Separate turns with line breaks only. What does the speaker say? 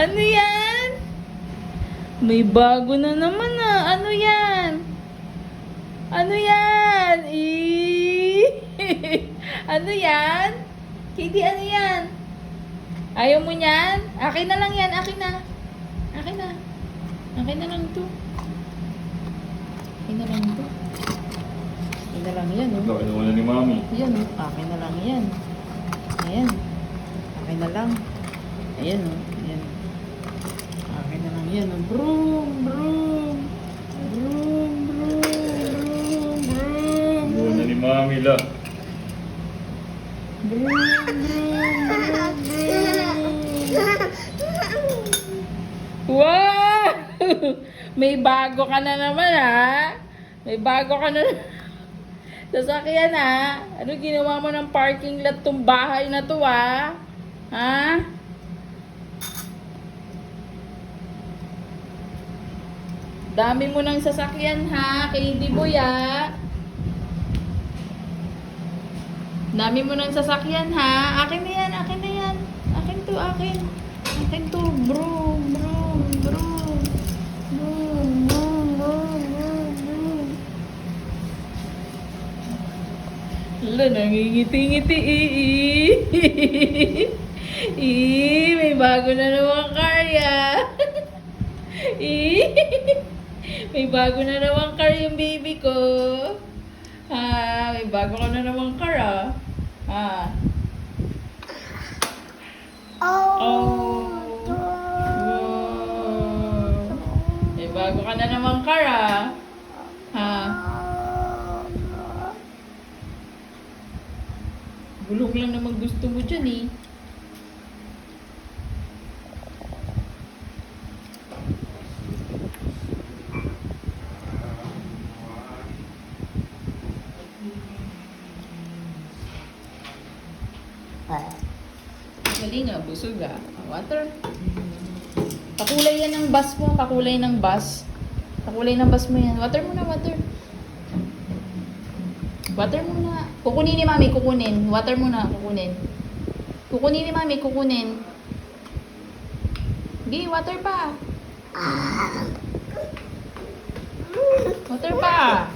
Ano yan? May bago na naman ah. Ano yan? Ano yan? Ano yan? Kitty, ano yan? Ayaw mo yan? Akin na lang yan. Akin na. Akin na. Akin na lang to. Akin na lang to. Akin na lang yan. Oh.
Ito, kinuha na ni Mami.
Yan, oh. Akin na lang yan. Ayan. Akin na lang. Ayan, oh. Ayan. Akin na lang yan, oh. Broom, broom. Broom, broom, broom, broom.
Kinuha na ni Mami la.
Broom, broom, broom, broom. Wow! May bago ka na naman, ha? May bago ka na sasakyan, ha? Ano ginawa mo ng parking lot tong bahay na to, ha? Ha? Dami mo ng sasakyan, ha? Kay Boy, ha? Dami mo ng sasakyan, ha? Akin na yan, akin na yan. Akin to, akin. Akin to, bro, bro, bro. Bro, bro, bro, bro, bro. Wala, nangingiti-ngiti. May bago na naman car, ya. May bago na naman car yung baby ko. Ha, may bago ka na naman car, ah. Ha. Oh. May bago ka na naman car, ah. Ha. Bulok lang naman gusto mo dyan, eh. Galing nga, busog ah. Water. Pakulay yan ng bus mo. Pakulay ng bus. Pakulay ng bus mo yan. Water muna, water. Water muna. Kukunin ni Mami, kukunin. Water muna, kukunin. Kukunin ni Mami, kukunin. Hindi, water pa. Water pa.